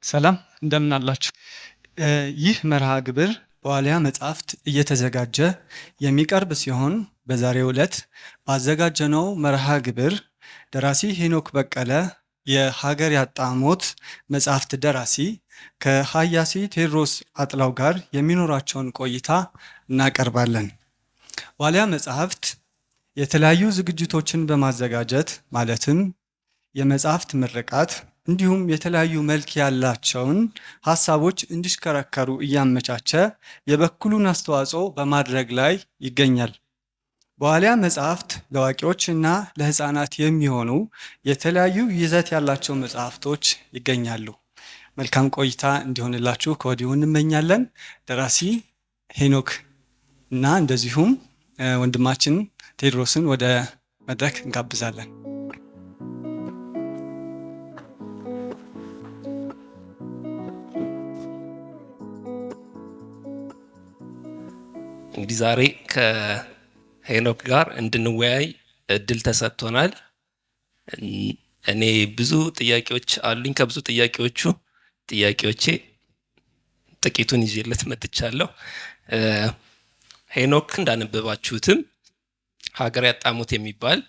ሰላም እንደምን አላችሁ? ይህ መርሃ ግብር በዋልያ መጽሐፍት እየተዘጋጀ የሚቀርብ ሲሆን በዛሬው ዕለት ባዘጋጀነው መርሃ ግብር ደራሲ ሄኖክ በቀለ የሀገር ያጣ ሞት መጽሐፍት ደራሲ ከሀያሲ ቴዎድሮስ አጥላው ጋር የሚኖራቸውን ቆይታ እናቀርባለን። ዋልያ መጽሐፍት የተለያዩ ዝግጅቶችን በማዘጋጀት ማለትም የመጽሐፍት ምርቃት እንዲሁም የተለያዩ መልክ ያላቸውን ሀሳቦች እንዲሽከረከሩ እያመቻቸ የበኩሉን አስተዋጽኦ በማድረግ ላይ ይገኛል። በዋልያ መጽሐፍት ለአዋቂዎች እና ለሕፃናት የሚሆኑ የተለያዩ ይዘት ያላቸው መጽሐፍቶች ይገኛሉ። መልካም ቆይታ እንዲሆንላችሁ ከወዲሁ እንመኛለን። ደራሲ ሄኖክ እና እንደዚሁም ወንድማችን ቴዎድሮስን ወደ መድረክ እንጋብዛለን። እንግዲህ ዛሬ ከሄኖክ ጋር እንድንወያይ እድል ተሰጥቶናል። እኔ ብዙ ጥያቄዎች አሉኝ። ከብዙ ጥያቄዎቼ ጥቂቱን ይዤለት መጥቻለሁ። ሄኖክ እንዳነበባችሁትም ሀገር ያጣ ሞት የሚባል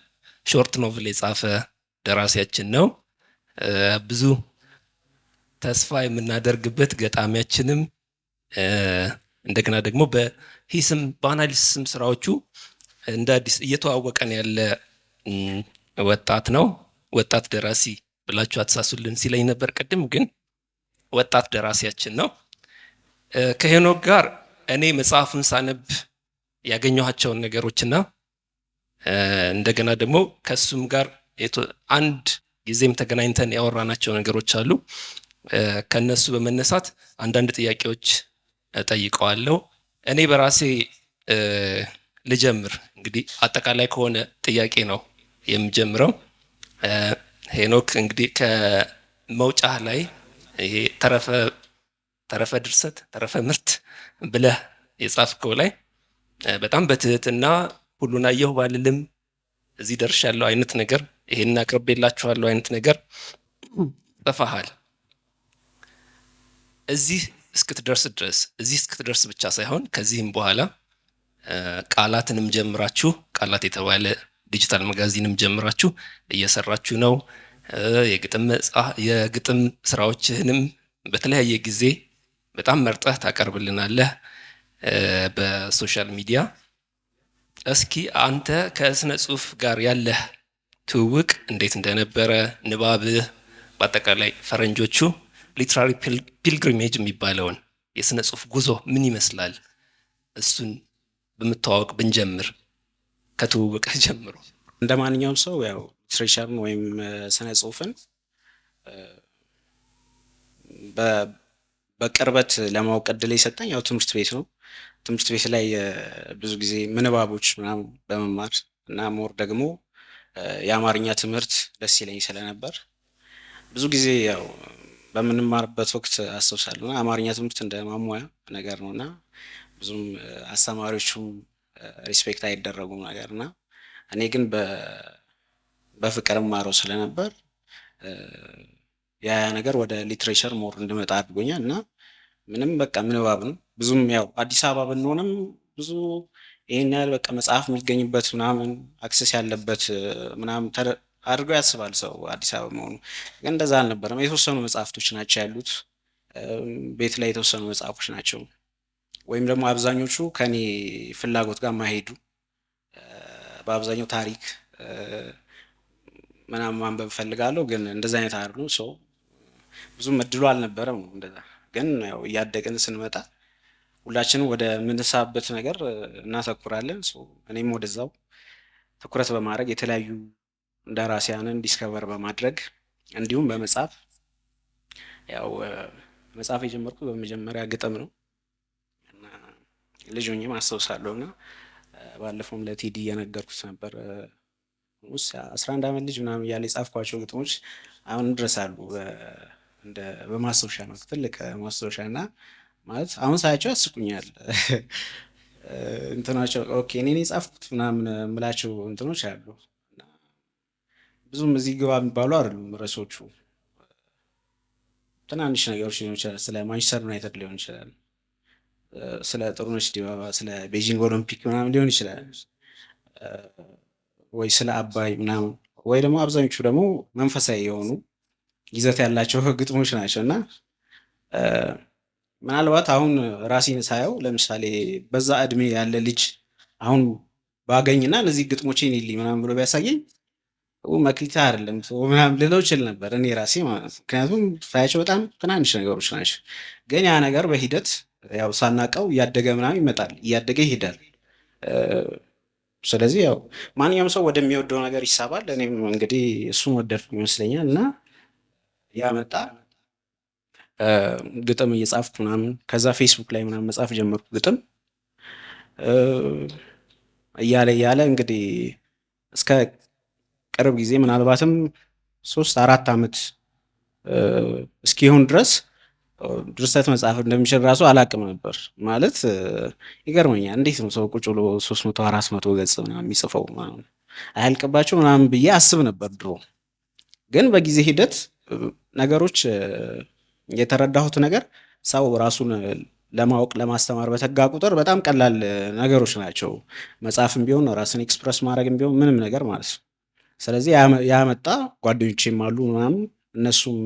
ሾርት ኖቭል የጻፈ ደራሲያችን ነው። ብዙ ተስፋ የምናደርግበት ገጣሚያችንም እንደገና ደግሞ በሂስም በአናሊሲስም ስራዎቹ እንደ አዲስ እየተዋወቀን ያለ ወጣት ነው። ወጣት ደራሲ ብላችሁ አትሳሱልን ሲለኝ ነበር ቅድም፣ ግን ወጣት ደራሲያችን ነው። ከሄኖክ ጋር እኔ መጽሐፉን ሳነብ ያገኘኋቸውን ነገሮችና እንደገና ደግሞ ከሱም ጋር አንድ ጊዜም ተገናኝተን ያወራናቸው ነገሮች አሉ። ከነሱ በመነሳት አንዳንድ ጥያቄዎች ጠይቀዋለሁ። እኔ በራሴ ልጀምር። እንግዲህ አጠቃላይ ከሆነ ጥያቄ ነው የምጀምረው። ሄኖክ እንግዲህ ከመውጫ ላይ ይሄ ተረፈ ድርሰት ተረፈ ምርት ብለህ የጻፍከው ላይ በጣም በትህትና ሁሉን አየሁ ባልልም እዚህ ደርሻለሁ አይነት ነገር፣ ይሄን አቅርቤላችኋለሁ አይነት ነገር ጽፈሃል። እዚህ እስክትደርስ ብቻ ሳይሆን ከዚህም በኋላ ቃላትንም ጀምራችሁ ቃላት የተባለ ዲጂታል መጋዚንም ጀምራችሁ እየሰራችሁ ነው። የግጥም ስራዎችህንም በተለያየ ጊዜ በጣም መርጠህ ታቀርብልናለህ በሶሻል ሚዲያ። እስኪ አንተ ከስነ ጽሁፍ ጋር ያለህ ትውውቅ እንዴት እንደነበረ፣ ንባብህ፣ በአጠቃላይ ፈረንጆቹ ሊትራሪ ፒልግሪሜጅ የሚባለውን የስነ ጽሁፍ ጉዞ ምን ይመስላል? እሱን በምታዋወቅ ብንጀምር ከትውውቅህ ጀምሮ። እንደ ማንኛውም ሰው ያው ሊትሬቸርን ወይም ስነ ጽሁፍን በቅርበት ለማወቅ እድል የሰጠኝ ያው ትምህርት ቤት ነው። ትምህርት ቤት ላይ ብዙ ጊዜ ምንባቦች ምናምን በመማር እና ሞር ደግሞ የአማርኛ ትምህርት ደስ ይለኝ ስለነበር ብዙ ጊዜ ያው በምንማርበት ወቅት አስታውሳለሁ እና አማርኛ ትምህርት እንደ ማሟያ ነገር ነው እና ብዙም አስተማሪዎቹም ሪስፔክት አይደረጉም ነገር እና እኔ ግን በፍቅር ማረው ስለነበር ያ ነገር ወደ ሊትሬቸር ሞር እንድመጣ አድርጎኛል። እና ምንም በቃ ምንባብ ነው። ብዙም ያው አዲስ አበባ ብንሆንም ብዙ ይሄን ያህል በቃ መጽሐፍ የሚገኝበት ምናምን አክሰስ ያለበት ምናምን አድርገው ያስባል ሰው አዲስ አበባ መሆኑ፣ ግን እንደዛ አልነበረም። የተወሰኑ መጽሐፍቶች ናቸው ያሉት፣ ቤት ላይ የተወሰኑ መጽሐፎች ናቸው፣ ወይም ደግሞ አብዛኞቹ ከኔ ፍላጎት ጋር ማሄዱ በአብዛኛው ታሪክ ምናምን ማንበብ ፈልጋለሁ፣ ግን እንደዛ አይነት አይደለም። ሰው ብዙም እድሉ አልነበረም ነው እንደዛ። ግን ያው እያደግን ስንመጣ ሁላችንም ወደ ምንሳበት ነገር እናተኩራለን። እኔም ወደዛው ትኩረት በማድረግ የተለያዩ ደራሲያንን ዲስከቨር በማድረግ እንዲሁም በመጻፍ ያው መጽሐፍ የጀመርኩት በመጀመሪያ ግጥም ነው እና ልጅ ሆኜ ማስታወሳለሁ እና ባለፈውም ለቴዲ የነገርኩት ነበር። 11 ዓመት ልጅ ምናምን እያለ የጻፍኳቸው ግጥሞች አሁን ድረስ አሉ እንደ በማስታወሻ ነው፣ ትልቅ ማስታወሻ እና ማለት አሁን ሳያቸው ያስቁኛል። እንትናቸው ኦኬ እኔ የጻፍኩት ምናምን የምላቸው እንትኖች አሉ። ብዙም እዚህ ግባ የሚባሉ አይደሉም ርዕሶቹ፣ ትናንሽ ነገሮች ሊሆን ይችላል። ስለ ማንቸስተር ዩናይትድ ሊሆን ይችላል፣ ስለ ጥሩነሽ ዲባባ፣ ስለ ቤጂንግ ኦሎምፒክ ምናምን ሊሆን ይችላል፣ ወይ ስለ አባይ ምናምን፣ ወይ ደግሞ አብዛኞቹ ደግሞ መንፈሳዊ የሆኑ ይዘት ያላቸው ግጥሞች ናቸው እና ምናልባት አሁን ራሴን ሳየው ለምሳሌ በዛ እድሜ ያለ ልጅ አሁን ባገኝና እነዚህ ግጥሞቼን ይልኝ ምናምን ብሎ ቢያሳየኝ መክሊታ አይደለም ምናምን ልለው ይችል ነበር እኔ ራሴ ማለት ነው። ምክንያቱም ሳያቸው በጣም ትናንሽ ነገሮች ናቸው። ግን ያ ነገር በሂደት ያው ሳናቀው እያደገ ምናምን ይመጣል፣ እያደገ ይሄዳል። ስለዚህ ያው ማንኛውም ሰው ወደሚወደው ነገር ይሳባል። እኔም እንግዲህ እሱን ወደድኩ ይመስለኛል እና ያመጣ ግጥም እየጻፍኩ ምናምን ከዛ ፌስቡክ ላይ ምናምን መጻፍ ጀመርኩ ግጥም እያለ እንግዲህ እስከ ቅርብ ጊዜ ምናልባትም 3-4 ዓመት እስኪሆን ድረስ ድርሰት መጻፍ እንደሚችል ራሱ አላቅም ነበር። ማለት ይገርመኛል፣ እንዴት ነው ሰው ቁጭ ብሎ 300-400 ገጽ ምናምን የሚጽፈው ምናምን አያልቅባቸው ምናምን ብዬ አስብ ነበር ድሮ። ግን በጊዜ ሂደት ነገሮች የተረዳሁት ነገር ሰው ራሱን ለማወቅ ለማስተማር በተጋ ቁጥር በጣም ቀላል ነገሮች ናቸው። መጽሐፍም ቢሆን ራስን ኤክስፕረስ ማድረግም ቢሆን ምንም ነገር ማለት ነው። ስለዚህ ያመጣ ጓደኞቼም አሉ ምናምን እነሱም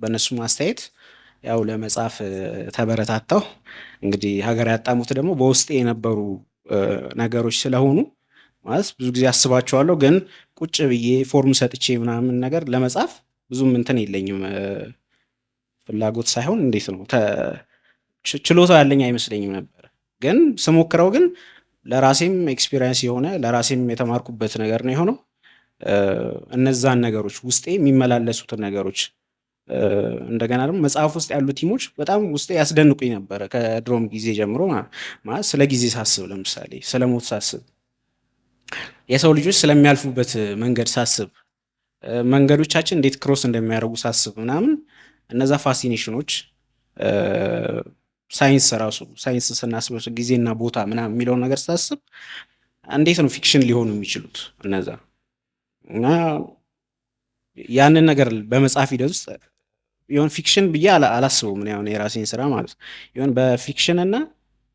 በእነሱም አስተያየት ያው ለመጻፍ ተበረታታሁ። እንግዲህ ሀገር ያጣሙት ደግሞ በውስጤ የነበሩ ነገሮች ስለሆኑ ማለት ብዙ ጊዜ አስባቸዋለሁ፣ ግን ቁጭ ብዬ ፎርም ሰጥቼ ምናምን ነገር ለመጻፍ ብዙም እንትን የለኝም፣ ፍላጎት ሳይሆን እንዴት ነው ችሎታው ያለኝ አይመስለኝም ነበር። ግን ስሞክረው ግን ለራሴም ኤክስፒሪየንስ የሆነ ለራሴም የተማርኩበት ነገር ነው የሆነው። እነዛን ነገሮች ውስጤ የሚመላለሱትን ነገሮች እንደገና ደግሞ መጽሐፍ ውስጥ ያሉ ቲሞች በጣም ውስጤ ያስደንቁኝ ነበረ ከድሮም ጊዜ ጀምሮ ማለት ስለ ጊዜ ሳስብ፣ ለምሳሌ ስለ ሞት ሳስብ፣ የሰው ልጆች ስለሚያልፉበት መንገድ ሳስብ፣ መንገዶቻችን እንዴት ክሮስ እንደሚያደርጉ ሳስብ ምናምን እነዛ ፋሲኔሽኖች ሳይንስ ስናስበው ጊዜና ቦታ ምናምን የሚለውን ነገር ሳስብ እንዴት ነው ፊክሽን ሊሆኑ የሚችሉት እነዛ እና ያንን ነገር በመጽሐፍ ሂደት ውስጥ የሆነ ፊክሽን ብዬ አላስበውም። ምን ያሁን የራሴን ስራ ማለት ይሆን በፊክሽን እና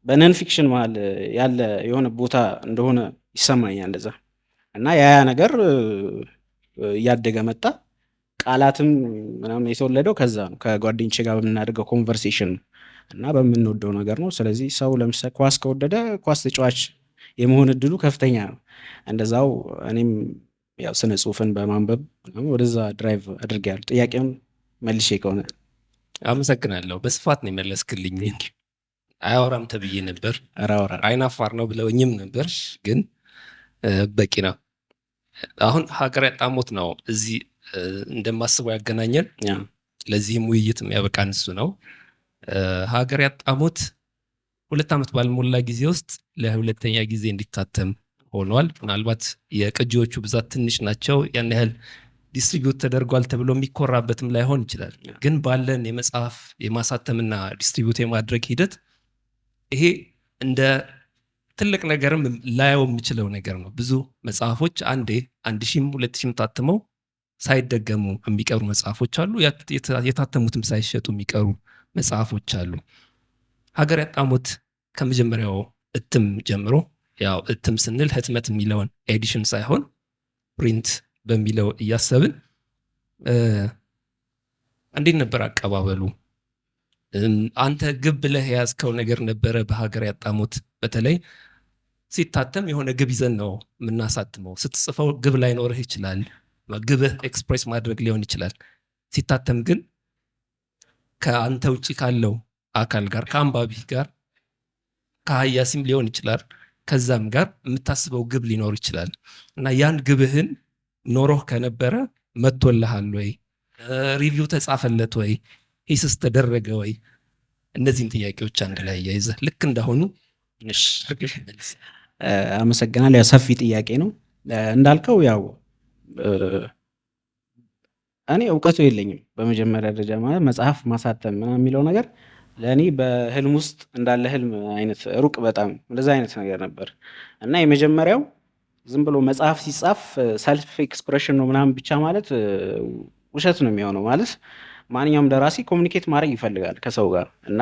በነን ፊክሽን መሀል ያለ የሆነ ቦታ እንደሆነ ይሰማኛል እንደዛ እና ያ ነገር እያደገ መጣ። ቃላትም ምናምን የተወለደው ከዛ ነው፣ ከጓደኞቼ ጋር በምናደርገው ኮንቨርሴሽን እና በምንወደው ነገር ነው። ስለዚህ ሰው ለምሳሌ ኳስ ከወደደ ኳስ ተጫዋች የመሆን እድሉ ከፍተኛ ነው። እንደዛው እኔም ያው ስነ ጽሁፍን በማንበብ ወደዛ ድራይቭ አድርጌያለሁ። ጥያቄውን መልሼ ከሆነ አመሰግናለሁ። በስፋት ነው የመለስክልኝ። አያወራም ተብዬ ነበር፣ አይናፋር ነው ብለውኝም ነበር፣ ግን በቂ ነው። አሁን ሀገር ያጣሞት ነው እዚህ እንደማስበው ያገናኘን። ለዚህም ውይይት የሚያበቃን እሱ ነው። ሀገር ያጣሞት 2 ዓመት ባልሞላ ጊዜ ውስጥ ለሁለተኛ ጊዜ እንዲታተም ሆኗል። ምናልባት የቅጂዎቹ ብዛት ትንሽ ናቸው፣ ያን ያህል ዲስትሪቢዩት ተደርጓል ተብሎ የሚኮራበትም ላይሆን ይችላል። ግን ባለን የመጽሐፍ የማሳተምና ዲስትሪቢዩት የማድረግ ሂደት ይሄ እንደ ትልቅ ነገርም ላየው የምችለው ነገር ነው። ብዙ መጽሐፎች 1000ም 2000ም ታትመው ሳይደገሙ የሚቀሩ መጽሐፎች አሉ። የታተሙትም ሳይሸጡ የሚቀሩ መጽሐፎች አሉ። ሀገር ያጣሞት ከመጀመሪያው እትም ጀምሮ ያው እትም ስንል ህትመት የሚለውን ኤዲሽን ሳይሆን ፕሪንት በሚለው እያሰብን እንዴት ነበር አቀባበሉ? አንተ ግብ ብለህ የያዝከው ነገር ነበረ በሀገር ያጣሞት? በተለይ ሲታተም የሆነ ግብ ይዘን ነው የምናሳትመው። ስትጽፈው ግብ ላይኖርህ ይችላል፣ ግብህ ኤክስፕሬስ ማድረግ ሊሆን ይችላል። ሲታተም ግን ከአንተ ውጭ ካለው አካል ጋር ከአንባቢ ጋር ከሀያሲም ሊሆን ይችላል ከዛም ጋር የምታስበው ግብ ሊኖር ይችላል እና ያን ግብህን ኖሮህ ከነበረ መጥቶልሃል ወይ? ሪቪው ተጻፈለት ወይ? ሂስስ ተደረገ ወይ? እነዚህን ጥያቄዎች አንድ ላይ ያይዘህ ልክ እንደሆኑ አመሰግናለሁ። ያው ሰፊ ጥያቄ ነው እንዳልከው። ያው እኔ እውቀቱ የለኝም በመጀመሪያ ደረጃ ማለት መጽሐፍ ማሳተም ምናምን የሚለው ነገር ለእኔ በህልም ውስጥ እንዳለ ህልም አይነት ሩቅ በጣም እንደዛ አይነት ነገር ነበር እና የመጀመሪያው ዝም ብሎ መጽሐፍ ሲጻፍ ሰልፍ ኤክስፕሬሽን ነው ምናምን ብቻ ማለት ውሸት ነው የሚሆነው። ማለት ማንኛውም ደራሲ ኮሚኒኬት ማድረግ ይፈልጋል ከሰው ጋር እና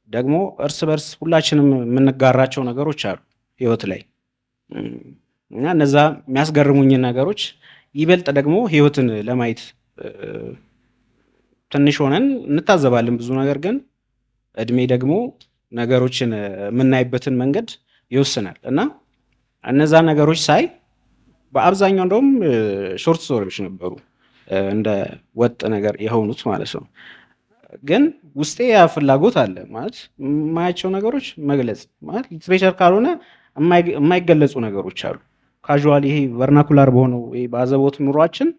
ደግሞ እርስ በርስ ሁላችንም የምንጋራቸው ነገሮች አሉ ህይወት ላይ እና እነዛ የሚያስገርሙኝን ነገሮች ይበልጥ ደግሞ ህይወትን ለማየት ትንሽ ሆነን እንታዘባለን ብዙ ነገር፣ ግን እድሜ ደግሞ ነገሮችን የምናይበትን መንገድ ይወስናል እና እነዛ ነገሮች ሳይ በአብዛኛው እንደውም ሾርት ስቶሪዎች ነበሩ እንደ ወጥ ነገር የሆኑት ማለት ነው። ግን ውስጤ ያ ፍላጎት አለ ማለት የማያቸው ነገሮች መግለጽ ማለት ሊትሬቸር ካልሆነ የማይገለጹ ነገሮች አሉ። ካዥዋል ይሄ ቨርናኩላር በሆነው በአዘቦት ኑሯችን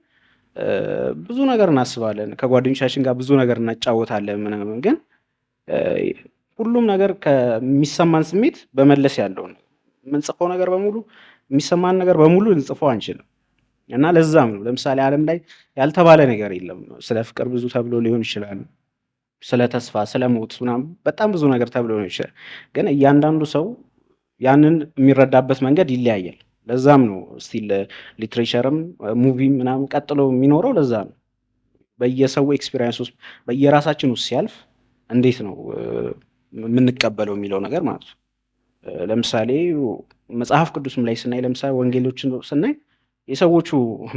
ብዙ ነገር እናስባለን፣ ከጓደኞቻችን ጋር ብዙ ነገር እናጫወታለን ምናምን፣ ግን ሁሉም ነገር ከሚሰማን ስሜት በመለስ ያለው ነው። የምንጽፈው ነገር በሙሉ የሚሰማን ነገር በሙሉ ልንጽፈው አንችልም እና ለዛም ነው ለምሳሌ ዓለም ላይ ያልተባለ ነገር የለም። ስለ ፍቅር ብዙ ተብሎ ሊሆን ይችላል፣ ስለ ተስፋ፣ ስለ ሞት ምናምን በጣም ብዙ ነገር ተብሎ ሊሆን ይችላል፣ ግን እያንዳንዱ ሰው ያንን የሚረዳበት መንገድ ይለያያል። ለዛም ነው ስቲል ሊትሬቸርም ሙቪም ምናምን ቀጥሎ የሚኖረው ለዛ ነው። በየሰው ኤክስፒሪየንስ ውስጥ በየራሳችን ውስጥ ሲያልፍ እንዴት ነው የምንቀበለው የሚለው ነገር ማለት ነው። ለምሳሌ መጽሐፍ ቅዱስም ላይ ስናይ ለምሳሌ ወንጌሎችን ስናይ የሰዎቹ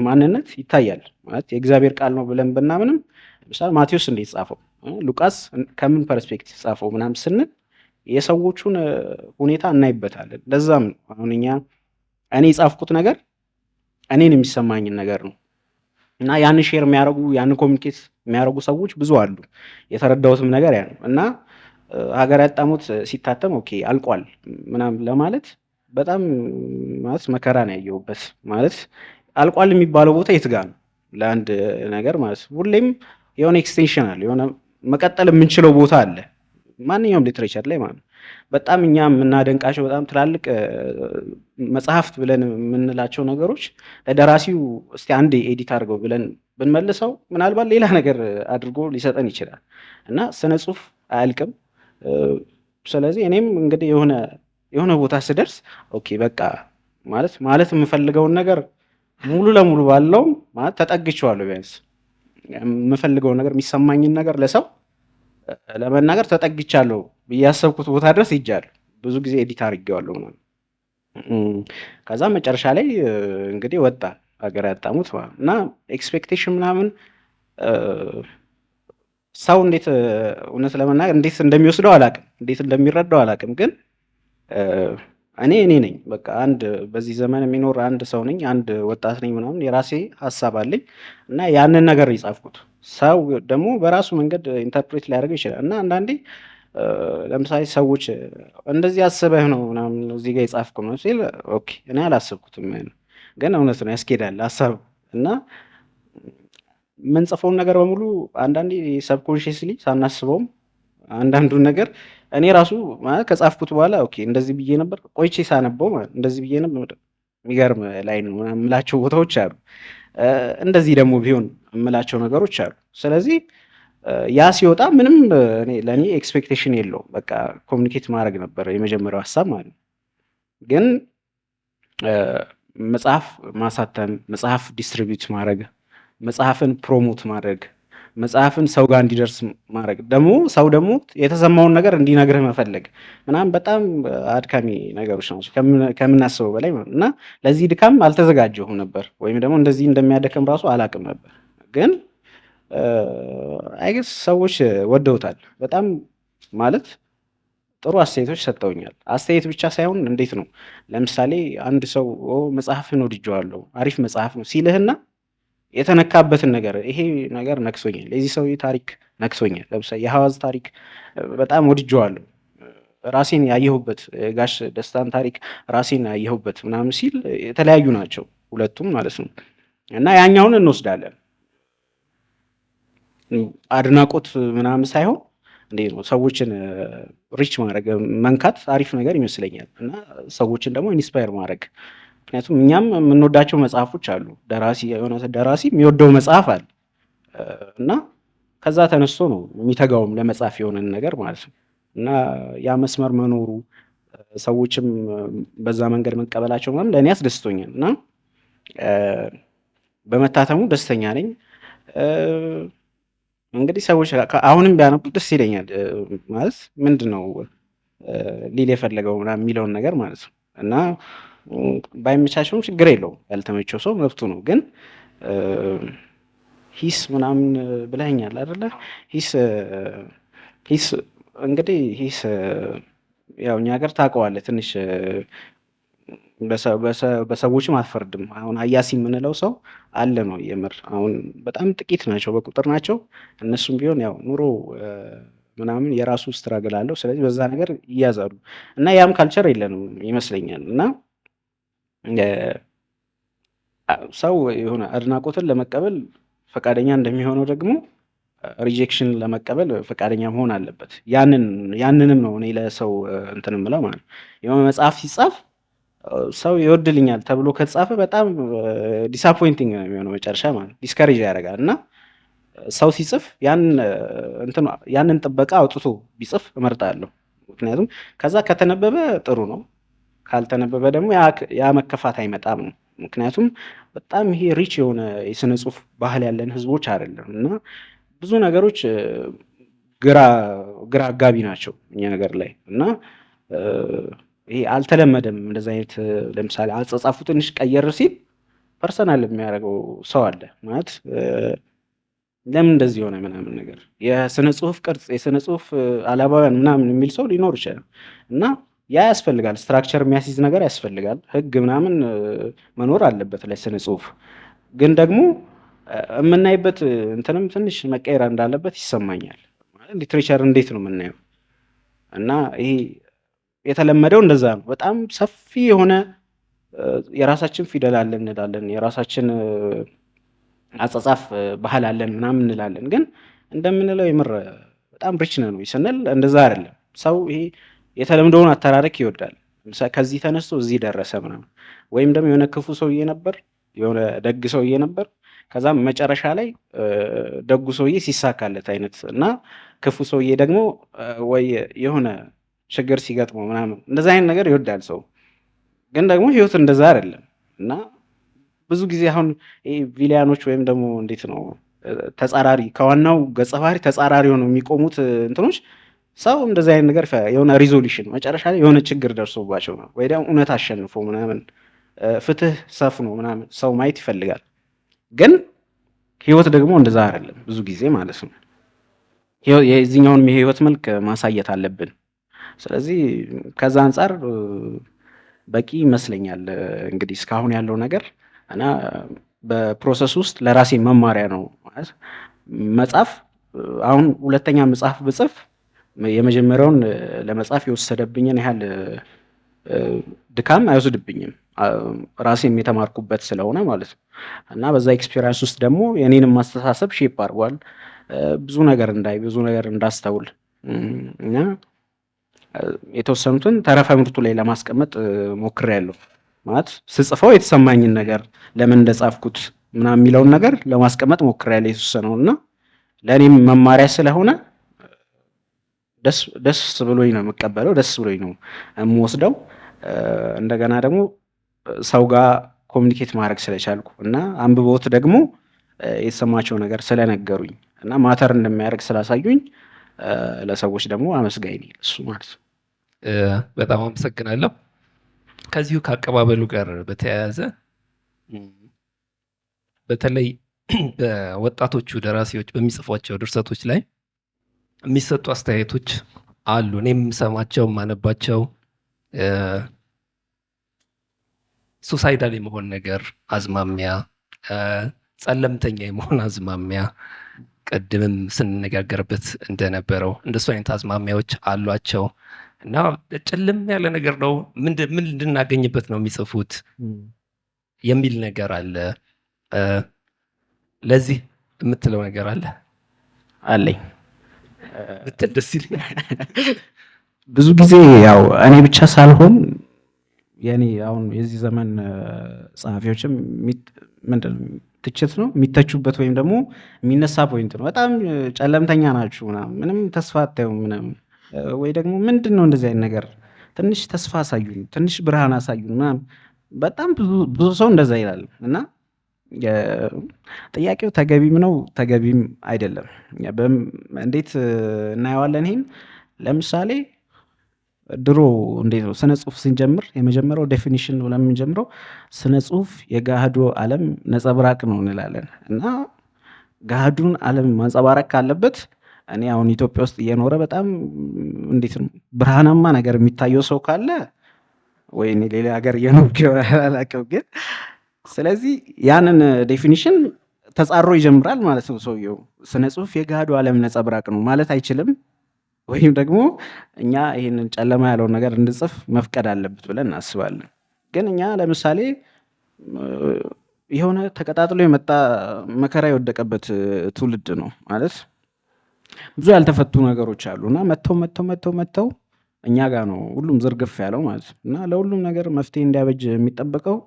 ማንነት ይታያል ማለት የእግዚአብሔር ቃል ነው ብለን ብናምንም ለምሳሌ ማቴዎስ እንዴት ጻፈው፣ ሉቃስ ከምን ፐርስፔክቲቭ ጻፈው ምናምን ስንል የሰዎቹን ሁኔታ እናይበታለን። ለዛም ነው አሁን እኔ የጻፍኩት ነገር እኔን የሚሰማኝን ነገር ነው እና ያንን ሼር የሚያደርጉ ያንን ኮሚኒኬት የሚያደርጉ ሰዎች ብዙ አሉ። የተረዳሁትም ነገር ያ ነው እና ሀገር ያጣሙት ሲታተም ኦኬ አልቋል ምናምን ለማለት በጣም ማለት መከራ ነው ያየሁበት። ማለት አልቋል የሚባለው ቦታ የት ጋር ነው ለአንድ ነገር ማለት ሁሌም የሆነ ኤክስቴንሽን አለ፣ የሆነ መቀጠል የምንችለው ቦታ አለ ማንኛውም ሊትሬቸር ላይ ማለት ነው። በጣም እኛ የምናደንቃቸው በጣም ትላልቅ መጽሐፍት ብለን የምንላቸው ነገሮች ለደራሲው እስቲ አንድ ኤዲት አድርገው ብለን ብንመልሰው ምናልባት ሌላ ነገር አድርጎ ሊሰጠን ይችላል እና ስነ ጽሁፍ አያልቅም። ስለዚህ እኔም እንግዲህ የሆነ ቦታ ስደርስ ኦኬ በቃ ማለት የምፈልገውን ነገር ሙሉ ለሙሉ ባለው ማለት ተጠግቼዋለሁ። ቢያንስ የምፈልገውን ነገር የሚሰማኝን ነገር ለሰው ለመናገር ተጠግቻለሁ ብዬ ያሰብኩት ቦታ ድረስ ሄጃለሁ። ብዙ ጊዜ ኤዲት አድርጌዋለሁ ምናምን። ከዛ መጨረሻ ላይ እንግዲህ ወጣ ሀገር ያጣሙት እና ኤክስፔክቴሽን ምናምን ሰው እንዴት እውነት ለመናገር እንዴት እንደሚወስደው አላቅም፣ እንዴት እንደሚረዳው አላቅም። ግን እኔ ነኝ በቃ አንድ በዚህ ዘመን የሚኖር አንድ ሰው ነኝ፣ አንድ ወጣት ነኝ ምናምን የራሴ ሀሳብ አለኝ እና ያንን ነገር የጻፍኩት ሰው ደግሞ በራሱ መንገድ ኢንተርፕሬት ሊያደርገው ይችላል እና አንዳንዴ ለምሳሌ ሰዎች እንደዚህ አስበህ ነው ምናምን እዚህ ጋር የጻፍኩት ነው ሲል ኦኬ እኔ አላሰብኩትም፣ ግን እውነት ነው ያስኬዳል ሀሳብ እና የምንጽፈውን ነገር በሙሉ አንዳንዴ ሰብኮንሽስሊ ሳናስበውም አንዳንዱን ነገር እኔ ራሱ ማለት ከጻፍኩት በኋላ ኦኬ እንደዚህ ብዬ ነበር ቆይቼ ሳነበው ማለት እንደዚህ ብዬ ነበር የሚገርም ላይ ነው የምላቸው ቦታዎች አሉ። እንደዚህ ደግሞ ቢሆን የምላቸው ነገሮች አሉ። ስለዚህ ያ ሲወጣ ምንም ለእኔ ኤክስፔክቴሽን የለውም። በቃ ኮሚኒኬት ማድረግ ነበር የመጀመሪያው ሀሳብ ማለት ነው። ግን መጽሐፍ ማሳተም፣ መጽሐፍ ዲስትሪቢዩት ማድረግ፣ መጽሐፍን ፕሮሞት ማድረግ፣ መጽሐፍን ሰው ጋር እንዲደርስ ማድረግ ደግሞ ሰው ደግሞ የተሰማውን ነገር እንዲነግርህ መፈለግ ምናምን በጣም አድካሚ ነገሮች ናቸው ከምናስበው በላይ እና ለዚህ ድካም አልተዘጋጀሁም ነበር፣ ወይም ደግሞ እንደዚህ እንደሚያደክም ራሱ አላቅም ነበር። ግን አይገስ ሰዎች ወደውታል በጣም ማለት ጥሩ አስተያየቶች ሰጠውኛል። አስተያየት ብቻ ሳይሆን እንዴት ነው ለምሳሌ አንድ ሰው መጽሐፍን ወድጄዋለሁ አሪፍ መጽሐፍ ነው ሲልህና የተነካበትን ነገር ይሄ ነገር ነክሶኛል፣ የዚህ ሰው ታሪክ ነክሶኛል። ለምሳሌ የሐዋዝ ታሪክ በጣም ወድጄዋለሁ ራሴን ያየሁበት፣ ጋሽ ደስታን ታሪክ ራሴን ያየሁበት ምናምን ሲል የተለያዩ ናቸው ሁለቱም ማለት ነው እና ያኛውን እንወስዳለን አድናቆት ምናምን ሳይሆን እንዴት ነው ሰዎችን ሪች ማድረግ መንካት አሪፍ ነገር ይመስለኛል እና ሰዎችን ደግሞ ኢንስፓየር ማድረግ። ምክንያቱም እኛም የምንወዳቸው መጽሐፎች አሉ፣ የሆነ ደራሲ የሚወደው መጽሐፍ አለ እና ከዛ ተነስቶ ነው የሚተጋውም ለመጻፍ የሆነን ነገር ማለት ነው እና ያ መስመር መኖሩ ሰዎችም በዛ መንገድ መቀበላቸው ምናምን ለእኔ አስደስቶኛል እና በመታተሙ ደስተኛ ነኝ። እንግዲህ ሰዎች አሁንም ቢያነቡት ደስ ይለኛል። ማለት ምንድነው ሊል የፈለገው ምናምን የሚለውን ነገር ማለት ነው። እና ባይመቻቸውም ችግር የለውም፣ ያልተመቸው ሰው መብቱ ነው። ግን ሂስ ምናምን ብለኸኛል አይደለ? ሂስ ሂስ እንግዲህ ሂስ ያው እኛ ሀገር ታውቀዋለህ ትንሽ በሰዎችም አትፈርድም። አሁን አያሲ የምንለው ሰው አለ ነው የምር። አሁን በጣም ጥቂት ናቸው፣ በቁጥር ናቸው። እነሱም ቢሆን ያው ኑሮ ምናምን የራሱ ስትራግል አለው። ስለዚህ በዛ ነገር ይያዛሉ እና ያም ካልቸር የለንም ይመስለኛል። እና ሰው የሆነ አድናቆትን ለመቀበል ፈቃደኛ እንደሚሆነው ደግሞ ሪጀክሽን ለመቀበል ፈቃደኛ መሆን አለበት። ያንንም ነው እኔ ለሰው እንትን የምለው ማለት ነው። የሆነ መጽሐፍ ሲጻፍ ሰው ይወድልኛል ተብሎ ከተጻፈ በጣም ዲስአፖይንቲንግ ነው የሚሆነው መጨረሻ ማለት ዲስከሬጅ ያደርጋል። እና ሰው ሲጽፍ ያንን ጥበቃ አውጥቶ ቢጽፍ እመርጣለሁ። ምክንያቱም ከዛ ከተነበበ ጥሩ ነው፣ ካልተነበበ ደግሞ ያ መከፋት አይመጣም ነው። ምክንያቱም በጣም ይሄ ሪች የሆነ የስነ ጽሁፍ ባህል ያለን ህዝቦች አይደለም እና ብዙ ነገሮች ግራ አጋቢ ናቸው እኛ ነገር ላይ እና ይሄ አልተለመደም። እንደዚ አይነት ለምሳሌ አጻጻፉ ትንሽ ቀየር ሲል ፐርሰናል የሚያደርገው ሰው አለ ማለት ለምን እንደዚህ ሆነ ምናምን ነገር የስነ ጽሁፍ ቅርጽ የስነ ጽሁፍ አላባውያን ምናምን የሚል ሰው ሊኖር ይችላል። እና ያ ያስፈልጋል፣ ስትራክቸር የሚያስይዝ ነገር ያስፈልጋል፣ ህግ ምናምን መኖር አለበት ለስነ ጽሁፍ። ግን ደግሞ የምናይበት እንትንም ትንሽ መቀየር እንዳለበት ይሰማኛል። ሊትሬቸር እንዴት ነው የምናየው? እና ይሄ የተለመደው እንደዛ ነው። በጣም ሰፊ የሆነ የራሳችን ፊደል አለን እንላለን፣ የራሳችን አጻጻፍ ባህል አለን ምናምን እንላለን። ግን እንደምንለው የምር በጣም ሪች ነን ወይ ስንል እንደዛ አይደለም። ሰው ይሄ የተለምደውን አተራረክ ይወዳል። ከዚህ ተነስቶ እዚህ ደረሰ ምናምን። ወይም ደግሞ የሆነ ክፉ ሰውዬ ነበር፣ የሆነ ደግ ሰውዬ ነበር፣ ከዛም መጨረሻ ላይ ደጉ ሰውዬ ሲሳካለት አይነት እና ክፉ ሰውዬ ደግሞ ወይ የሆነ ችግር ሲገጥመው ምናምን እንደዛ አይነት ነገር ይወዳል ሰው። ግን ደግሞ ህይወት እንደዛ አይደለም። እና ብዙ ጊዜ አሁን ቪሊያኖች ወይም ደግሞ እንዴት ነው ተጻራሪ ከዋናው ገጸ ባህሪ ተጻራሪ ሆነው የሚቆሙት እንትኖች ሰው እንደዚህ አይነት ነገር የሆነ ሪዞሉሽን መጨረሻ ላይ የሆነ ችግር ደርሶባቸው ነው ወይ ደግሞ እውነት አሸንፎ ምናምን ፍትህ ሰፍኖ ምናምን ሰው ማየት ይፈልጋል። ግን ህይወት ደግሞ እንደዛ አይደለም ብዙ ጊዜ ማለት ነው። የዚህኛውን የህይወት መልክ ማሳየት አለብን። ስለዚህ ከዛ አንጻር በቂ ይመስለኛል እንግዲህ እስካሁን ያለው ነገር እና በፕሮሰስ ውስጥ ለራሴ መማሪያ ነው ማለት መጽሐፍ። አሁን ሁለተኛ መጽሐፍ ብጽፍ የመጀመሪያውን ለመጽሐፍ የወሰደብኝን ያህል ድካም አይወስድብኝም፣ ራሴም የተማርኩበት ስለሆነ ማለት ነው። እና በዛ ኤክስፔሪንስ ውስጥ ደግሞ የኔንም ማስተሳሰብ ሼፕ አድርጓል። ብዙ ነገር ብዙ ነገር እንዳስተውል እና የተወሰኑትን ተረፈ ምርቱ ላይ ለማስቀመጥ ሞክሬያለሁ። ማለት ስጽፈው የተሰማኝን ነገር ለምን እንደጻፍኩት ምናምን የሚለውን ነገር ለማስቀመጥ ሞክሬያለሁ የተወሰነው እና ለእኔም መማሪያ ስለሆነ ደስ ብሎኝ ነው የምቀበለው፣ ደስ ብሎኝ ነው የምወስደው። እንደገና ደግሞ ሰው ጋር ኮሚኒኬት ማድረግ ስለቻልኩ እና አንብቦት ደግሞ የተሰማቸው ነገር ስለነገሩኝ እና ማተር እንደሚያደርግ ስላሳዩኝ ለሰዎች ደግሞ አመስጋኝ ነኝ እሱ ማለት ነው። በጣም አመሰግናለሁ። ከዚሁ ከአቀባበሉ ጋር በተያያዘ በተለይ በወጣቶቹ ደራሲዎች በሚጽፏቸው ድርሰቶች ላይ የሚሰጡ አስተያየቶች አሉ። እኔም የምሰማቸው የማነባቸው ሱሳይዳል የመሆን ነገር አዝማሚያ፣ ጸለምተኛ የመሆን አዝማሚያ፣ ቀድምም ስንነጋገርበት እንደነበረው እንደሱ አይነት አዝማሚያዎች አሏቸው እና ጭልም ያለ ነገር ነው ምን እንድናገኝበት ነው የሚጽፉት የሚል ነገር አለ። ለዚህ የምትለው ነገር አለ? አለኝ ብትል ደስ ይለኛል። ብዙ ጊዜ ያው እኔ ብቻ ሳልሆን የኔ አሁን የዚህ ዘመን ጸሐፊዎችም ምንድን ነው ትችት ነው የሚተቹበት ወይም ደግሞ የሚነሳ ፖይንት ነው። በጣም ጨለምተኛ ናችሁ ምናምን፣ ምንም ተስፋ አታዩም ምናምን፣ ወይ ደግሞ ምንድን ነው እንደዚህ አይነት ነገር ትንሽ ተስፋ አሳዩን፣ ትንሽ ብርሃን አሳዩን ምናምን። በጣም ብዙ ሰው እንደዛ ይላል እና ጥያቄው ተገቢም ነው ተገቢም አይደለም። እንዴት እናየዋለን ይሄን? ለምሳሌ ድሮ እንዴት ነው ስነ ጽሁፍ ስንጀምር የመጀመሪያው ዴፊኒሽን ብለን የምንጀምረው ስነ ጽሁፍ የገሃዱ ዓለም ነጸብራቅ ነው እንላለን። እና ገሃዱን ዓለም ማንጸባረቅ ካለበት እኔ አሁን ኢትዮጵያ ውስጥ እየኖረ በጣም እንዴት ነው ብርሃናማ ነገር የሚታየው ሰው ካለ ወይ እኔ ሌላ ሀገር እየኖርኩ ይሆናል አላውቅም። ግን ስለዚህ ያንን ዴፊኒሽን ተጻሮ ይጀምራል ማለት ነው ሰውየው። ስነ ጽሁፍ የገሃዱ ዓለም ነጸብራቅ ነው ማለት አይችልም። ወይም ደግሞ እኛ ይህንን ጨለማ ያለውን ነገር እንድጽፍ መፍቀድ አለበት ብለን እናስባለን። ግን እኛ ለምሳሌ የሆነ ተቀጣጥሎ የመጣ መከራ የወደቀበት ትውልድ ነው ማለት ብዙ ያልተፈቱ ነገሮች አሉ እና መጥተው እኛ ጋር ነው ሁሉም ዝርግፍ ያለው ማለት ነው። እና ለሁሉም ነገር መፍትሄ እንዲያበጅ የሚጠበቀው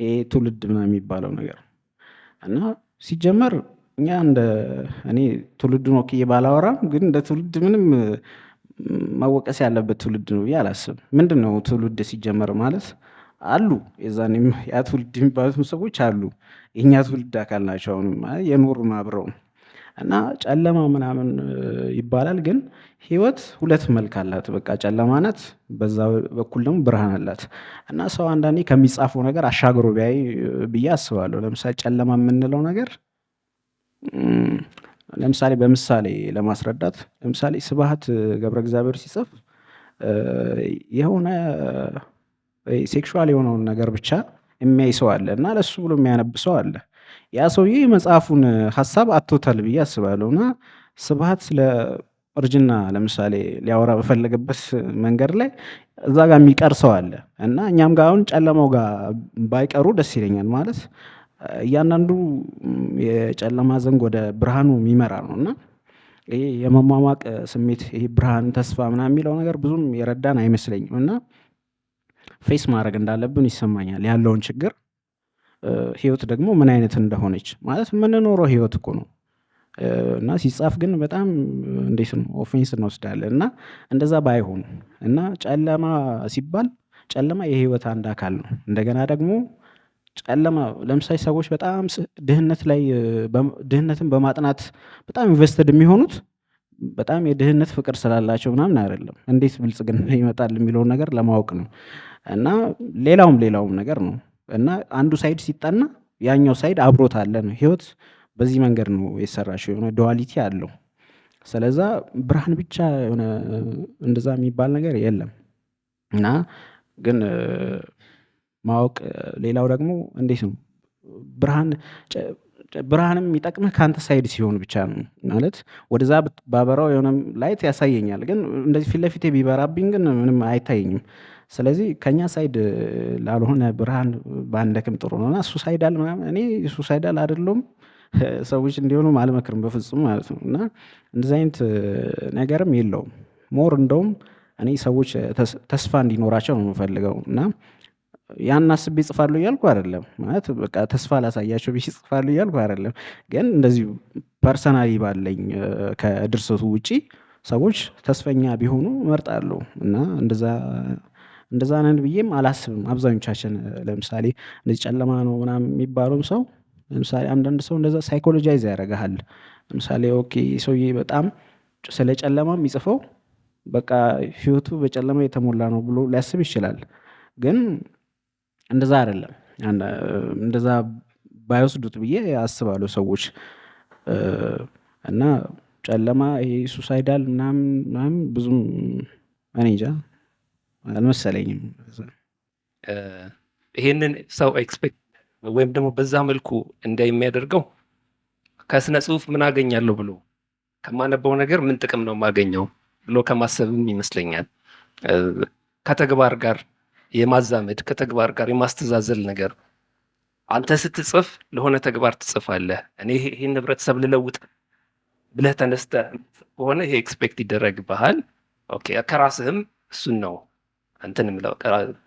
ይሄ ትውልድ ምናምን የሚባለው ነገር እና ሲጀመር እኛ እንደ እኔ ትውልዱን ወክዬ ባላወራም ግን እንደ ትውልድ ምንም መወቀስ ያለበት ትውልድ ነው ብዬ አላስብም። ምንድን ነው ትውልድ ሲጀመር ማለት አሉ የዛኔም ያ ትውልድ የሚባሉትም ሰዎች አሉ የእኛ ትውልድ አካል ናቸው። አሁንም የኖሩ አብረው እና ጨለማ ምናምን ይባላል። ግን ህይወት ሁለት መልክ አላት። በቃ ጨለማ ናት፣ በዛ በኩል ደግሞ ብርሃን አላት። እና ሰው አንዳንዴ ከሚጻፈው ነገር አሻግሮ ቢያይ ብዬ አስባለሁ። ለምሳሌ ጨለማ የምንለው ነገር ለምሳሌ በምሳሌ ለማስረዳት ለምሳሌ ስብሐት ገብረ እግዚአብሔር ሲጽፍ የሆነ ሴክሹዋል የሆነውን ነገር ብቻ የሚያይ ሰው አለ እና ለሱ ብሎ የሚያነብ ሰው አለ። ያ ሰውዬ መጽሐፉን ሀሳብ አቶታል ብዬ አስባለሁ። እና ስብሐት ስለ እርጅና ለምሳሌ ሊያወራ በፈለገበት መንገድ ላይ እዛ ጋር የሚቀር ሰው አለ እና እኛም ጋር አሁን ጨለማው ጋር ባይቀሩ ደስ ይለኛል። ማለት እያንዳንዱ የጨለማ ዘንግ ወደ ብርሃኑ የሚመራ ነው እና ይሄ የመሟሟቅ ስሜት ይሄ ብርሃን ተስፋ ምናምን የሚለው ነገር ብዙም የረዳን አይመስለኝም። እና ፌስ ማድረግ እንዳለብን ይሰማኛል ያለውን ችግር። ህይወት ደግሞ ምን አይነት እንደሆነች ማለት የምንኖረው ህይወት እኮ ነው። እና ሲጻፍ ግን በጣም እንዴት ነው ኦፌንስ እንወስዳለን። እና እንደዛ ባይሆን እና ጨለማ ሲባል ጨለማ የህይወት አንድ አካል ነው። እንደገና ደግሞ ጨለማ ለምሳሌ ሰዎች በጣም ድህነትን በማጥናት በጣም ኢንቨስትድ የሚሆኑት በጣም የድህነት ፍቅር ስላላቸው ምናምን አይደለም፣ እንዴት ብልጽግና ይመጣል የሚለውን ነገር ለማወቅ ነው። እና ሌላውም ነገር ነው። እና አንዱ ሳይድ ሲጠና ያኛው ሳይድ አብሮት አለ ነው። ህይወት በዚህ መንገድ ነው የሰራሽው፣ የሆነ ዱዋሊቲ አለው። ስለዛ ብርሃን ብቻ የሆነ እንደዛ የሚባል ነገር የለም። እና ግን ማወቅ ሌላው ደግሞ እንዴት ነው ብርሃንም የሚጠቅምህ ከአንተ ሳይድ ሲሆን ብቻ ነው። ማለት ወደዛ ባበራው የሆነ ላይት ያሳየኛል፣ ግን እንደዚህ ፊት ለፊቴ ቢበራብኝ ግን ምንም አይታየኝም። ስለዚህ ከኛ ሳይድ ላልሆነ ብርሃን ባንደክም ጥሩ ነው። እና ሱሳይዳል ምናምን እኔ ሱሳይዳል አይደለሁም፣ ሰዎች እንዲሆኑም አልመክርም በፍጹም ማለት ነው። እና እንደዚህ አይነት ነገርም የለውም። ሞር እንደውም እኔ ሰዎች ተስፋ እንዲኖራቸው ነው የምፈልገው። እና ያን አስቤ እጽፋለሁ እያልኩ አይደለም፣ ማለት በቃ ተስፋ ላሳያቸው ብዬ እጽፋለሁ እያልኩ አይደለም። ግን እንደዚሁ ፐርሰናሊ ባለኝ ከድርሰቱ ውጪ ሰዎች ተስፈኛ ቢሆኑ እመርጣለሁ። እና እንደዛ ነን ብዬም አላስብም። አብዛኞቻችን ለምሳሌ እንደዚህ ጨለማ ነው ምናምን የሚባለውም ሰው ለምሳሌ አንዳንድ ሰው እንደዛ ሳይኮሎጃይዝ ያደርግሃል። ለምሳሌ ኦኬ ሰውዬ በጣም ስለ ጨለማ የሚጽፈው በቃ ህይወቱ በጨለማ የተሞላ ነው ብሎ ሊያስብ ይችላል። ግን እንደዛ አይደለም። እንደዛ ባይወስዱት ብዬ አስባለሁ ሰዎች። እና ጨለማ ይሄ ሱሳይዳል ምናምን ብዙም እኔ እንጃ አልመሰለኝም። ይሄንን ሰው ኤክስፔክት ወይም ደግሞ በዛ መልኩ እንዳይ የሚያደርገው ከስነ ጽሁፍ ምን አገኛለሁ ብሎ ከማነበው ነገር ምን ጥቅም ነው የማገኘው ብሎ ከማሰብም ይመስለኛል። ከተግባር ጋር የማዛመድ ከተግባር ጋር የማስተዛዘል ነገር አንተ ስትጽፍ ለሆነ ተግባር ትጽፋለህ። እኔ ይሄን ህብረተሰብ ልለውጥ ብለህ ተነስተህ ከሆነ ይሄ ኤክስፔክት ይደረግብሃል። ኦኬ ከራስህም እሱን ነው እንትን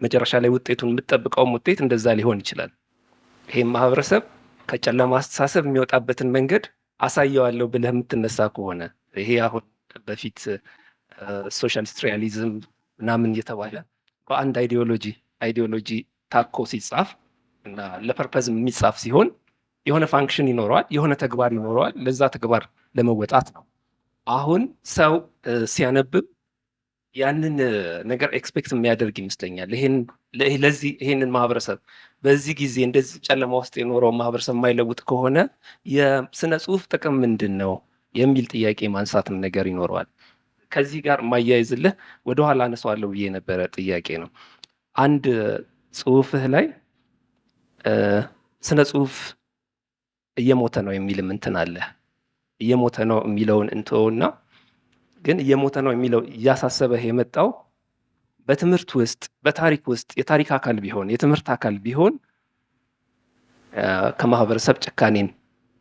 መጨረሻ ላይ ውጤቱን የምትጠብቀውም ውጤት እንደዛ ሊሆን ይችላል። ይሄን ማህበረሰብ ከጨለማ አስተሳሰብ የሚወጣበትን መንገድ አሳየዋለሁ ብለህ የምትነሳ ከሆነ ይሄ አሁን በፊት ሶሻሊስት ሪያሊዝም ምናምን እየተባለ በአንድ አይዲዮሎጂ ታኮ ሲጻፍ እና ለፐርፐዝ የሚጻፍ ሲሆን የሆነ ፋንክሽን ይኖረዋል፣ የሆነ ተግባር ይኖረዋል። ለዛ ተግባር ለመወጣት ነው። አሁን ሰው ሲያነብብ ያንን ነገር ኤክስፔክት የሚያደርግ ይመስለኛል። ይሄንን ማህበረሰብ በዚህ ጊዜ እንደዚህ ጨለማ ውስጥ የኖረው ማህበረሰብ የማይለውጥ ከሆነ የስነ ጽሁፍ ጥቅም ምንድን ነው የሚል ጥያቄ ማንሳትም ነገር ይኖረዋል። ከዚህ ጋር የማያይዝልህ ወደኋላ አነሳዋለሁ ብዬ የነበረ ጥያቄ ነው። አንድ ጽሁፍህ ላይ ስነ ጽሁፍ እየሞተ ነው የሚልም እንትን አለ። እየሞተ ነው የሚለውን እንተውና ግን እየሞተ ነው የሚለው እያሳሰበህ የመጣው በትምህርት ውስጥ በታሪክ ውስጥ የታሪክ አካል ቢሆን የትምህርት አካል ቢሆን ከማህበረሰብ ጭካኔን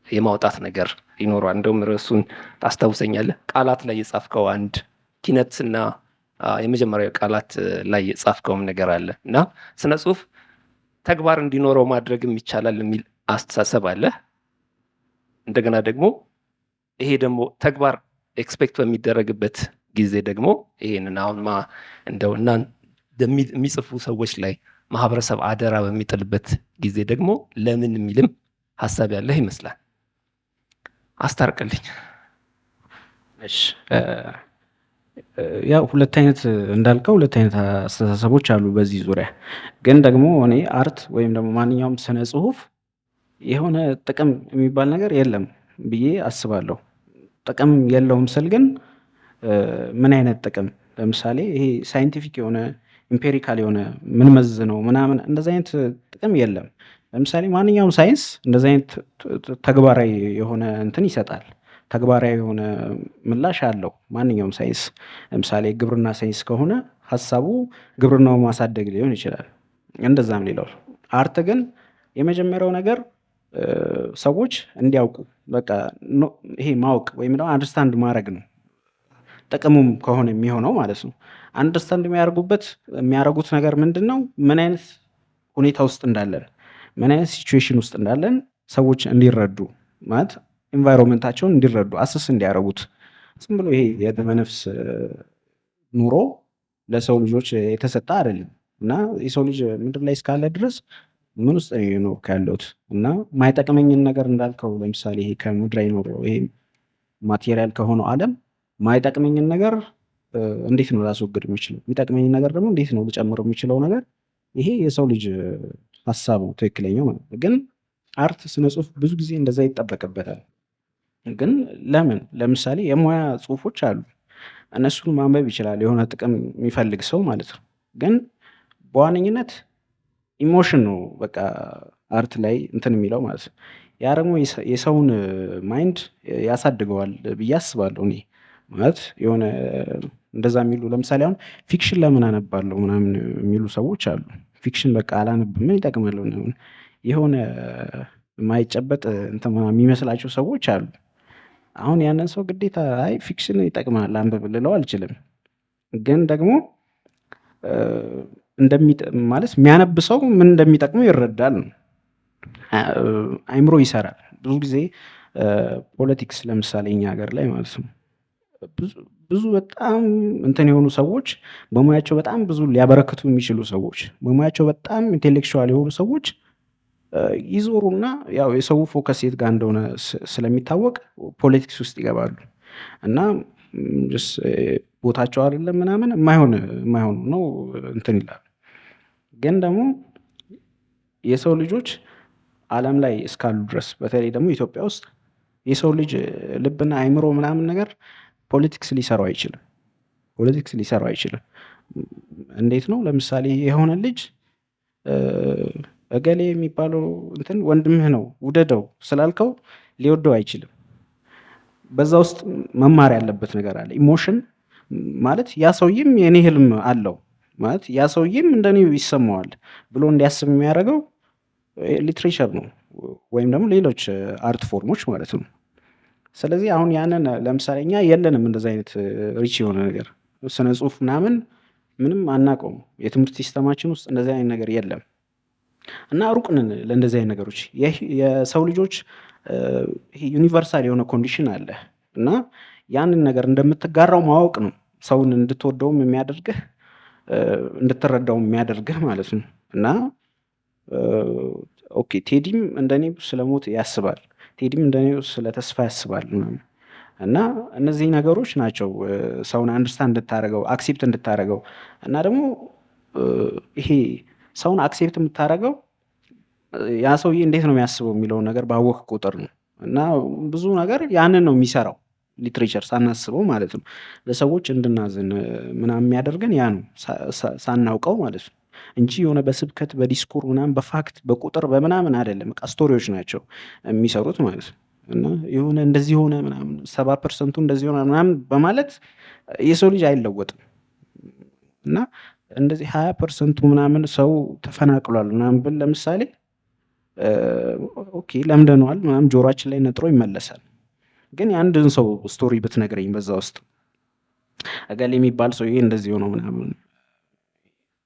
የማውጣት ነገር ይኖረዋል። እንደውም ርዕሱን ታስታውሰኛለህ? ቃላት ላይ የጻፍከው አንድ ኪነትና የመጀመሪያው ቃላት ላይ የጻፍከውም ነገር አለ እና ስነ ጽሁፍ ተግባር እንዲኖረው ማድረግም ይቻላል የሚል አስተሳሰብ አለ። እንደገና ደግሞ ይሄ ደግሞ ተግባር ኤክስፔክት በሚደረግበት ጊዜ ደግሞ ይሄንን አሁን እንደው እና የሚጽፉ ሰዎች ላይ ማህበረሰብ አደራ በሚጥልበት ጊዜ ደግሞ ለምን የሚልም ሀሳብ ያለህ ይመስላል። አስታርቅልኝ። እሺ ያው ሁለት አይነት እንዳልከው ሁለት አይነት አስተሳሰቦች አሉ በዚህ ዙሪያ። ግን ደግሞ እኔ አርት ወይም ደግሞ ማንኛውም ስነ ጽሁፍ የሆነ ጥቅም የሚባል ነገር የለም ብዬ አስባለሁ። ጥቅም የለውም ስል ግን ምን አይነት ጥቅም? ለምሳሌ ይሄ ሳይንቲፊክ የሆነ ኢምፔሪካል የሆነ ምንመዝነው ምናምን እንደዚህ አይነት ጥቅም የለም። ለምሳሌ ማንኛውም ሳይንስ እንደዚህ አይነት ተግባራዊ የሆነ እንትን ይሰጣል። ተግባራዊ የሆነ ምላሽ አለው ማንኛውም ሳይንስ። ለምሳሌ ግብርና ሳይንስ ከሆነ ሀሳቡ ግብርናውን ማሳደግ ሊሆን ይችላል። እንደዛም ሌላው አርት ግን የመጀመሪያው ነገር ሰዎች እንዲያውቁ በቃ ይሄ ማወቅ ወይም ደግሞ አንደርስታንድ ማድረግ ነው። ጥቅሙም ከሆነ የሚሆነው ማለት ነው። አንደርስታንድ የሚያደርጉት ነገር ምንድን ነው? ምን አይነት ሁኔታ ውስጥ እንዳለን፣ ምን አይነት ሲቹዌሽን ውስጥ እንዳለን ሰዎች እንዲረዱ ማለት ኢንቫይሮንመንታቸውን እንዲረዱ አስስ እንዲያደርጉት። ዝም ብሎ ይሄ የደመነፍስ ኑሮ ለሰው ልጆች የተሰጠ አይደለም እና የሰው ልጅ ምድር ላይ እስካለ ድረስ ምን ውስጥ ነው የኖርኩ ያለሁት እና ማይጠቅመኝን ነገር እንዳልከው ለምሳሌ ይሄ ከምድራዊ ኖሮ ይሄ ማቴሪያል ከሆነው ዓለም ማይጠቅመኝን ነገር እንዴት ነው ላስወግድ የሚችለው? የሚጠቅመኝን ነገር ደግሞ እንዴት ነው ልጨምር የሚችለው ነገር? ይሄ የሰው ልጅ ሀሳብ ነው ትክክለኛው ማለት ነው። ግን አርት ስነ ጽሁፍ ብዙ ጊዜ እንደዛ ይጠበቅበታል። ግን ለምን? ለምሳሌ የሙያ ጽሁፎች አሉ፣ እነሱን ማንበብ ይችላል የሆነ ጥቅም የሚፈልግ ሰው ማለት ነው። ግን በዋነኝነት ኢሞሽን ነው በቃ አርት ላይ እንትን የሚለው ማለት ነው። ያ ደግሞ የሰውን ማይንድ ያሳድገዋል ብዬ አስባለሁ እኔ ማለት የሆነ እንደዛ የሚሉ ለምሳሌ አሁን ፊክሽን ለምን አነባለሁ ምናምን የሚሉ ሰዎች አሉ። ፊክሽን በቃ አላነብም ምን ይጠቅማል ምናምን የሆነ የማይጨበጥ እንትን ምናምን የሚመስላቸው ሰዎች አሉ። አሁን ያንን ሰው ግዴታ አይ ፊክሽን ይጠቅማል አንብብ ልለው አልችልም። ግን ደግሞ ማለት የሚያነብ ሰው ምን እንደሚጠቅመው ይረዳል ነው። አይምሮ ይሰራል። ብዙ ጊዜ ፖለቲክስ ለምሳሌ እኛ ሀገር ላይ ማለት ነው ብዙ በጣም እንትን የሆኑ ሰዎች በሙያቸው በጣም ብዙ ሊያበረክቱ የሚችሉ ሰዎች በሙያቸው በጣም ኢንቴሌክቹዋል የሆኑ ሰዎች ይዞሩና ያው የሰው ፎከስ የት ጋር እንደሆነ ስለሚታወቅ ፖለቲክስ ውስጥ ይገባሉ እና ቦታቸው አይደለም ምናምን የማይሆን ነው እንትን ይላሉ። ግን ደግሞ የሰው ልጆች ዓለም ላይ እስካሉ ድረስ በተለይ ደግሞ ኢትዮጵያ ውስጥ የሰው ልጅ ልብና አይምሮ ምናምን ነገር ፖለቲክስ ሊሰራው አይችልም። እንዴት ነው? ለምሳሌ የሆነ ልጅ እገሌ የሚባለው እንትን ወንድምህ ነው ውደደው ስላልከው ሊወደው አይችልም። በዛ ውስጥ መማር ያለበት ነገር አለ። ኢሞሽን ማለት ያ ሰውዬም የኔ ህልም አለው ማለት ያ ሰውዬም እንደኔው ይሰማዋል ብሎ እንዲያስብ የሚያደርገው ሊትሬቸር ነው ወይም ደግሞ ሌሎች አርት ፎርሞች ማለት ነው። ስለዚህ አሁን ያንን ለምሳሌ እኛ የለንም እንደዚህ አይነት ሪች የሆነ ነገር ስነ ጽሁፍ ምናምን ምንም አናውቀውም። የትምህርት ሲስተማችን ውስጥ እንደዚህ አይነት ነገር የለም እና ሩቅ ነን ለእንደዚህ አይነት ነገሮች። የሰው ልጆች ዩኒቨርሳል የሆነ ኮንዲሽን አለ እና ያንን ነገር እንደምትጋራው ማወቅ ነው ሰውን እንድትወደውም የሚያደርግህ እንድትረዳውም የሚያደርግህ ማለት ነው። እና ኦኬ ቴዲም እንደኔ ስለ ሞት ያስባል፣ ቴዲም እንደኔ ስለ ተስፋ ያስባል ምናምን እና እነዚህ ነገሮች ናቸው ሰውን አንደርስታንድ እንድታደርገው አክሴፕት እንድታደርገው እና ደግሞ ይሄ ሰውን አክሴፕት የምታደርገው ያ ሰውዬ እንዴት ነው የሚያስበው የሚለውን ነገር ባወቅ ቁጥር ነው። እና ብዙ ነገር ያንን ነው የሚሰራው ሊትሬቸር ሳናስበው ማለት ነው። ለሰዎች እንድናዝን ምናምን የሚያደርገን ያ ነው ሳናውቀው ማለት ነው እንጂ የሆነ በስብከት በዲስኩር ምናምን በፋክት በቁጥር በምናምን አይደለም። በቃ ስቶሪዎች ናቸው የሚሰሩት ማለት ነው። እና የሆነ እንደዚህ ሆነ ምናምን 70% እንደዚህ ሆነ ምናምን በማለት የሰው ልጅ አይለወጥም። እና እንደዚህ 20% ምናምን ሰው ተፈናቅሏል ምናምን ብል ለምሳሌ ኦኬ ለምደነዋል ምናምን ጆሮአችን ላይ ነጥሮ ይመለሳል። ግን የአንድን ሰው ስቶሪ ብትነግረኝ በዛ ውስጥ እገሌ የሚባል ሰውዬ እንደዚህ ሆነው ምናምን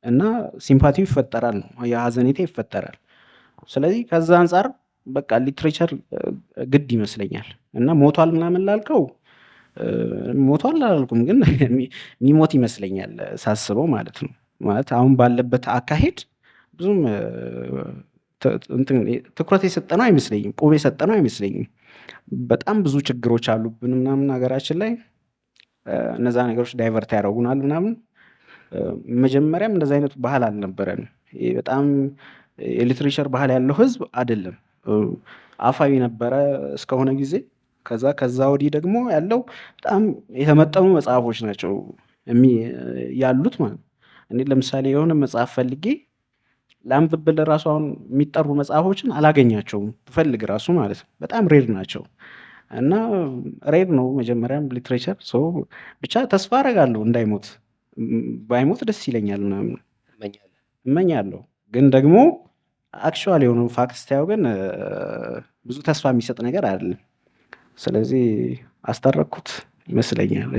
እና ሲምፓቲው ይፈጠራል ነው የሀዘኔታ ይፈጠራል። ስለዚህ ከዛ አንጻር በቃ ሊትሬቸር ግድ ይመስለኛል። እና ሞቷል ምናምን ላልከው ሞቷል አላልኩም፣ ግን የሚሞት ይመስለኛል ሳስበው ማለት ነው። ማለት አሁን ባለበት አካሄድ ብዙም ትኩረት የሰጠነው አይመስለኝም፣ ቁብ የሰጠነው አይመስለኝም። በጣም ብዙ ችግሮች አሉብን ምናምን ሀገራችን ላይ እነዛ ነገሮች ዳይቨርት ያደርጉናል ምናምን። መጀመሪያም እንደዚ አይነት ባህል አልነበረን። በጣም የሊትሬቸር ባህል ያለው ህዝብ አይደለም፣ አፋዊ ነበረ እስከሆነ ጊዜ። ከዛ ወዲህ ደግሞ ያለው በጣም የተመጠኑ መጽሐፎች ናቸው ያሉት ማለት ነው። እኔ ለምሳሌ የሆነ መጽሐፍ ፈልጌ ላንብብል ራሱ አሁን የሚጠሩ መጽሐፎችን አላገኛቸውም ብፈልግ ራሱ ማለት ነው። በጣም ሬር ናቸው እና ሬር ነው መጀመሪያም ሊትሬቸር ሰው ብቻ ተስፋ አደርጋለሁ እንዳይሞት፣ ባይሞት ደስ ይለኛል ምናምን እመኛለሁ። ግን ደግሞ አክቹዋሊ የሆኑ ፋክት ስታየው ግን ብዙ ተስፋ የሚሰጥ ነገር አይደለም። ስለዚህ አስታረኩት ይመስለኛል።